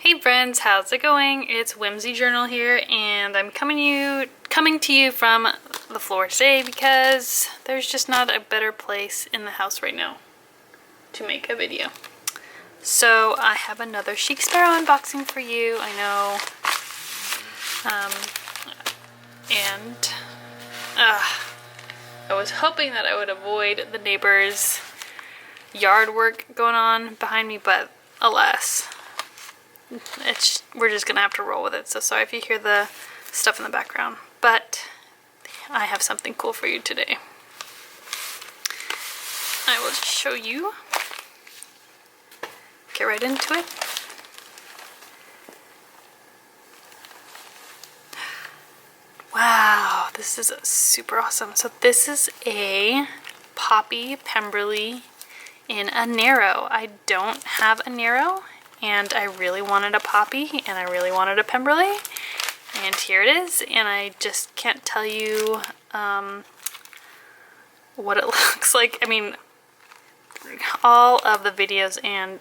Hey friends, how's it going? It's Whimsy Journal here, and I'm coming to you from the floor today because there's just not a better place in the house right now to make a video. So I have another Chic Sparrow unboxing for you. I know, I was hoping that I would avoid the neighbor's yard work going on behind me, but alas, we're just gonna have to roll with it. So sorry if you hear the stuff in the background, but I have something cool for you today. I will just show you. Get right into it. Wow, this is super awesome. So this is a Poppy Pemberly in a Narrow. I don't have a Narrow, and I really wanted a Poppy, and I really wanted a Pemberly, and here it is. And I just can't tell you what it looks like. I mean, all of the videos and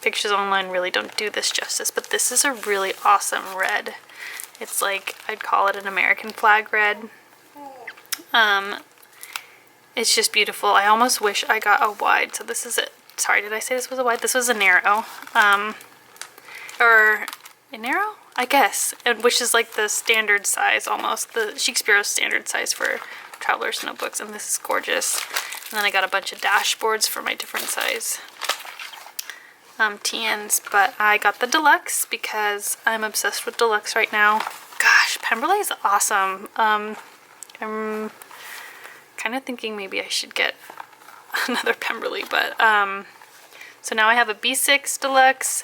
pictures online really don't do this justice, but this is a really awesome red. It's like, I'd call it an American flag red. It's just beautiful. I almost wish I got a wide. So this is it. Sorry, did I say this was a wide? This was a Narrow. Or a Narrow? I guess. Which is like the standard size almost. The Chic Sparrow standard size for traveler's notebooks. And this is gorgeous. And then I got a bunch of dashboards for my different size TNs. But I got the deluxe because I'm obsessed with deluxe right now. Gosh, Pemberly is awesome. I'm kind of thinking maybe I should get another Pemberly, but so now I have a B6 deluxe,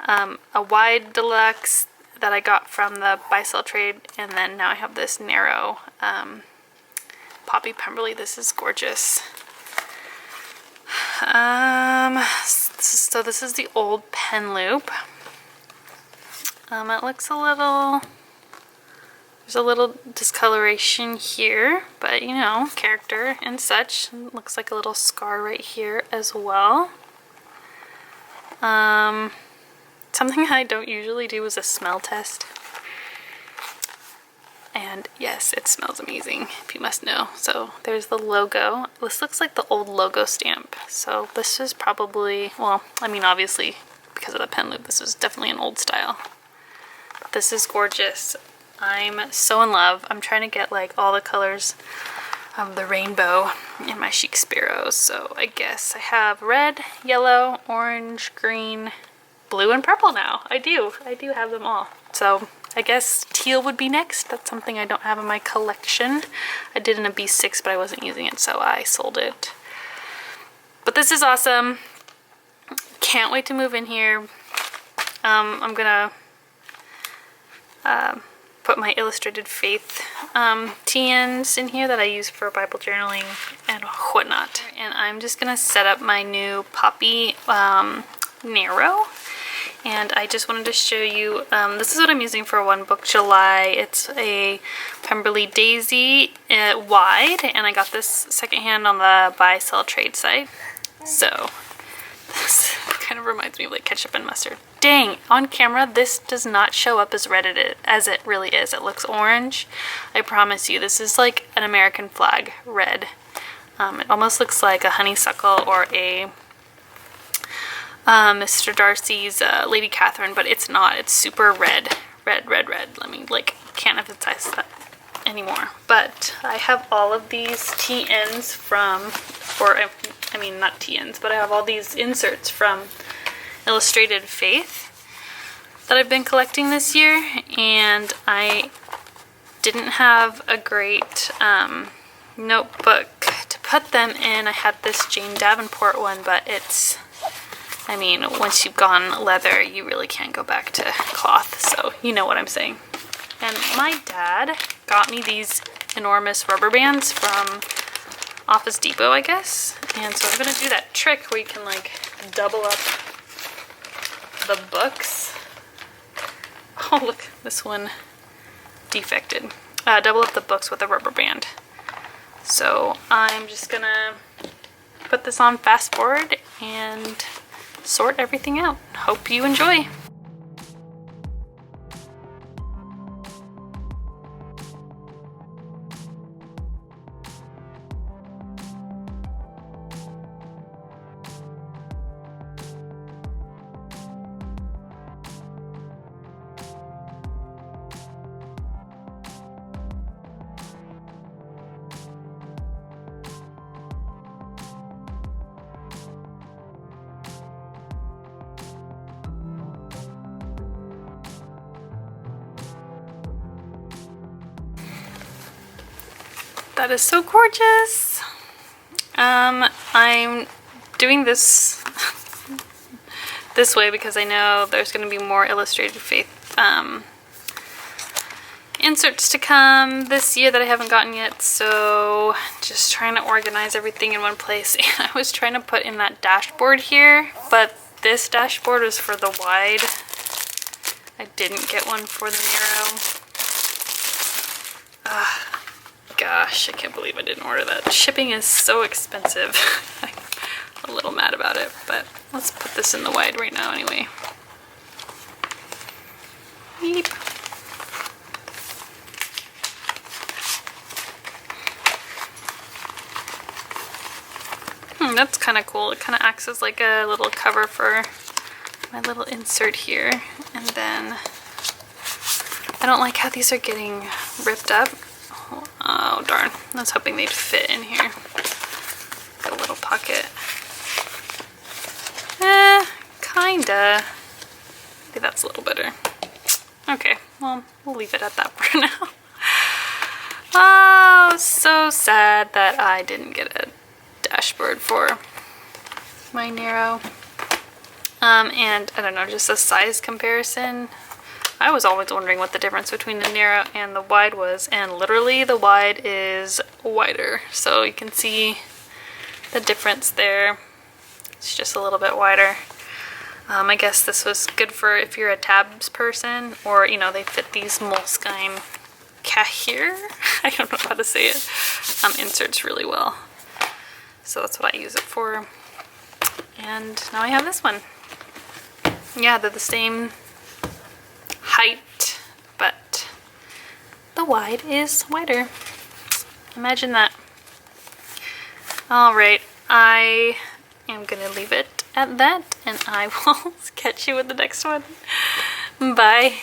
a wide deluxe that I got from the buy-sell trade, and then now I have this Narrow Poppy Pemberly. This is gorgeous. So this is the old pen loop. It looks a little, there's a little discoloration here, but you know, character and such. It looks like a little scar right here as well. Something I don't usually do is a smell test. And yes, it smells amazing, if you must know. So there's the logo. This looks like the old logo stamp. So this is probably, well, I mean, obviously, because of the pen loop, this is definitely an old style. But this is gorgeous. I'm so in love. I'm trying to get like all the colors of the rainbow in my Chic Sparrows. So I guess I have red, yellow, orange, green, blue, and purple now. I do have them all. So I guess teal would be next. That's something I don't have in my collection. I did in a B6, but I wasn't using it, so I sold it. But this is awesome. Can't wait to move in here. I'm gonna put my Illustrated Faith TNs in here that I use for Bible journaling and whatnot. And I'm just gonna set up my new Poppy Narrow. And I just wanted to show you, this is what I'm using for One Book July. It's a Pemberly Daisy wide, and I got this secondhand on the buy-sell trade site. So this kind of reminds me of like ketchup and mustard. Dang, on camera this does not show up as red as it really is. It looks orange. I promise you, this is like an American flag red. It almost looks like a honeysuckle or a Mr. Darcy's Lady Catherine, but it's not. It's super red. Red. Let me, like, can't emphasize that anymore. But I have all of these TNs from, or I mean not TNs, but I have all these inserts from Illustrated Faith that I've been collecting this year, and I didn't have a great notebook to put them in. I had this Jane Davenport one, but it's, I mean, once you've gone leather, you really can't go back to cloth, so you know what I'm saying. And my dad got me these enormous rubber bands from Office Depot, I guess. And so I'm gonna do that trick where you can like double up the books. Oh look, this one defected. Double up the books with a rubber band. So I'm just gonna put this on fast forward and sort everything out. Hope you enjoy. That is so gorgeous. I'm doing this this way because I know there's going to be more Illustrated Faith inserts to come this year that I haven't gotten yet, so just trying to organize everything in one place. And I was trying to put in that dashboard here, but this dashboard was for the wide. I didn't get one for the narrow. Gosh, I can't believe I didn't order that. Shipping is so expensive. I'm a little mad about it, but let's put this in the wide right now anyway. Beep. That's kind of cool. It kind of acts as like a little cover for my little insert here. And then I don't like how these are getting ripped up. Oh darn, I was hoping they'd fit in here. Got a little pocket. Kinda. Maybe that's a little better. Okay, well, we'll leave it at that for now. Oh, so sad that I didn't get a dashboard for my narrow. And I don't know, just a size comparison. I was always wondering what the difference between the narrow and the wide was, and literally the wide is wider. So you can see the difference there. It's just a little bit wider. I guess this was good for if you're a tabs person, or you know, they fit these Moleskine Cahir, I don't know how to say it, inserts really well. So that's what I use it for. And now I have this one. Yeah, they're the same height, but the wide is wider. Imagine that. Alright, I am gonna leave it at that, and I will catch you with the next one. Bye.